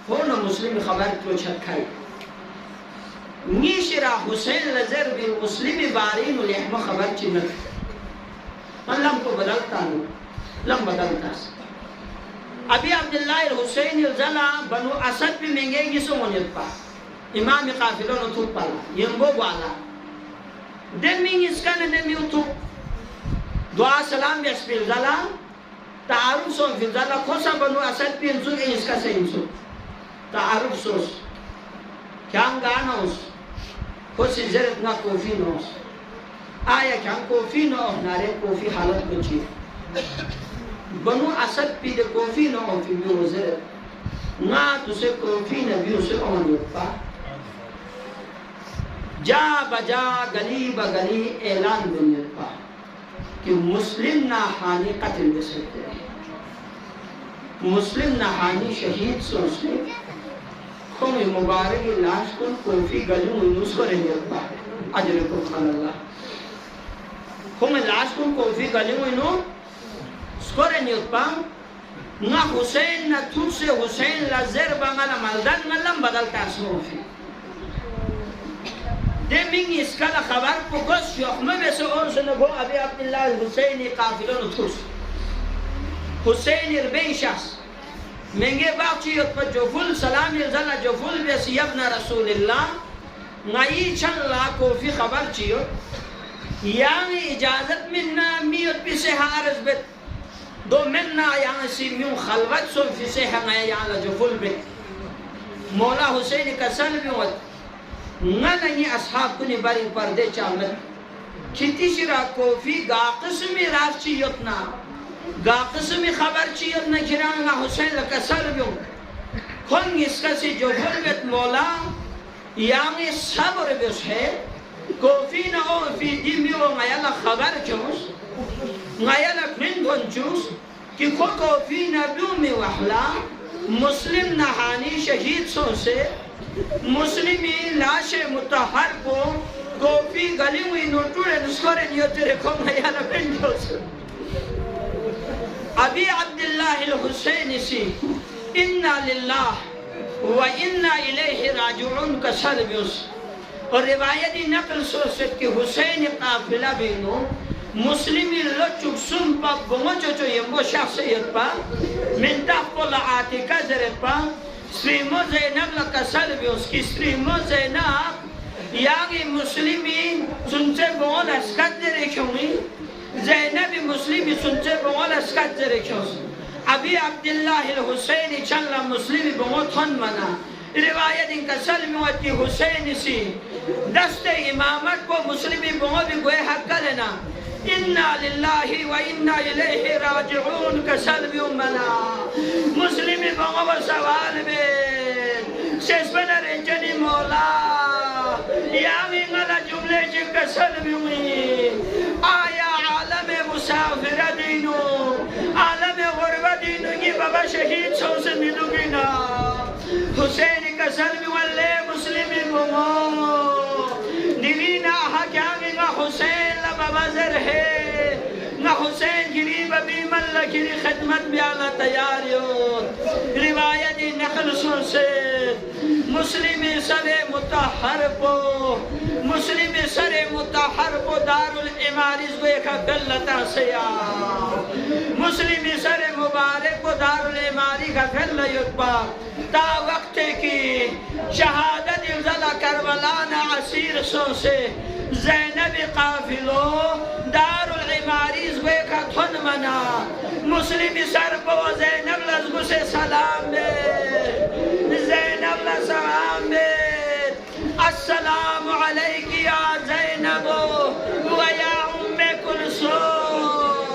S1: کونو مسلم خبر کیوں چھکھائی نیشرا حسین لزر بی مسلم بارین لحم خبر چی نکھ من لم کو بدلتا نو لم بدلتا سی ابھی عبداللہ الحسین الزلہ بنو اسد بھی منگے گی سو منیت پا امام قافلوں نے تھوپ پالا ینگو والا دمینگ اس کا ندمیو تھوپ دعا سلام بیس پی الزلہ تعارف سو فی الزلہ خوصا بنو اسد پی انسو اس کا سے انسو تعارف سوس کیا انگانا اس خوصی زرد نا کوفی نوس آیا کیا کوفی نو نارے کوفی حالت بچی بنو اسد پی دے کوفی نو فی بیو زرد نا تو سے کوفی نبیو سے اونیت پا جا بجا گلی بگلی اعلان بنیت پا کہ مسلم ناحانی قتل بسکتے ہیں مسلم ناحانی شہید سوچتے کم مبارک لاش کن کوفی گلوں انوس کو رہیت پا عجر کو خان اللہ کم لاش کن کوفی گلوں انوس کو رہیت پا نا حسین نا تو سے حسین لزر بانگالا ملدن ملم بدل تاسمو فی دیمینگ اس کا خبر پکس شخمہ بیسے اور سنگو ابی عبداللہ الحسین قافلون تھوس حسین اربین شخص منگے باقیت پر جفل سلام الزلہ جفل بیسی ابن رسول اللہ نائی چن لا کوفی خبر چیو یعنی اجازت مننا میت پیسے حارس بیت دو مننا یعنی سی میون خلوت سن فیسے ہنگے یعنی جفل بیت مولا حسین کسل بیوت نننی اصحاب کنی باری پردے چامت کتی شرا کوفی گا قسمی راز چیتنا گا قسمی خبر چیتنا کرانگا حسین لکسر بیوں کھنگ اس کسی جو بھرگت مولا یعنی صبر بیوش ہے کوفی ناو فی دیمیو غیالا خبر چوس غیالا کنگن چوس کہ کوفی نبیو میں وحلا مسلم نحانی شہید سو سے مسلمی لاش متحر کو کوفی گلی ہوئی نوٹوڑے نسکورے نیو تیرے کو میانا پنجو سے ابی عبداللہ الحسین سی انا للہ و انا الیہ راجعون کا سلبیوس اور روایتی نقل سوست کہ حسین قافلہ بینو مسلمی لچک سن پا بمچو چو یمبو شخصیت پا من تحقل آتکا زرد پا سریمو زینب لکا سلبیوس کی سریمو زینب یاگی مسلمی سنچے بغول اسکت دے رکھونی زینب مسلمی سنچے بغول اسکت دے رکھونی ابی عبداللہ الحسین چنلا مسلمی بغول تھن منا روایت ان کا سلمیوت کی حسین سی دست امامت کو مسلمی بغول بھی گوئے حق کرنا انا للہ و انا الیہ راجعون کا سلمی منا مسلمی بغول سوال میں سیس بنا رنجنی مولا یامی غلا جملے جنکا سلمی ہوئی آیا عالم مسافر دینو عالم غرب دینو یہ بابا شہید سو سے ملو گی نا حسین کا سلمی واللے مسلمی بغول دیوینا حکیامی نا حسین لبابا زر ہے نا حسین گری ببی ملہ گری خدمت بیانا تیاریوت روایتی نقل سن سے مسلمی سر متحر پو مسلمی سر متحر پو دار الامارز گوئے کا گلتا سیا مسلمی سر مبارک پو دار الاماری کا گلت پا تا وقت کی شہادت افضل کربلانا عصیر سو سے زینب قافلو دار العماریز گوئے کا تھن منا مسلمی سر پو زینب لزگو سے سلام دے زینب لسلام دے السلام علیکی یا زینب و یا ام کلثوم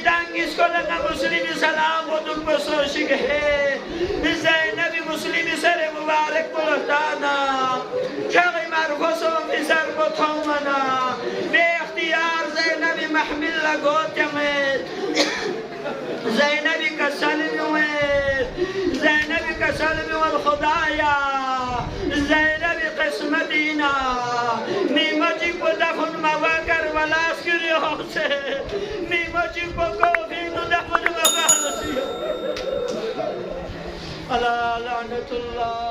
S1: دانگیس کو لنگا مسلمی سلام و دل بسوشک ہے زینبی مسلمی سر مبارک بلتانا شاقی مرخصو فی سر بطومنا بے اختیار زینبی محمل لگوتمت زینبی کا سلمی ہوئے زینبی کا سلمی والخدایا زینبی قسمتینا نیمچی کو دفن مواکر والاسکری ہوسے نیمچی کو کوفین دفن مواکر اللہ لعنت اللہ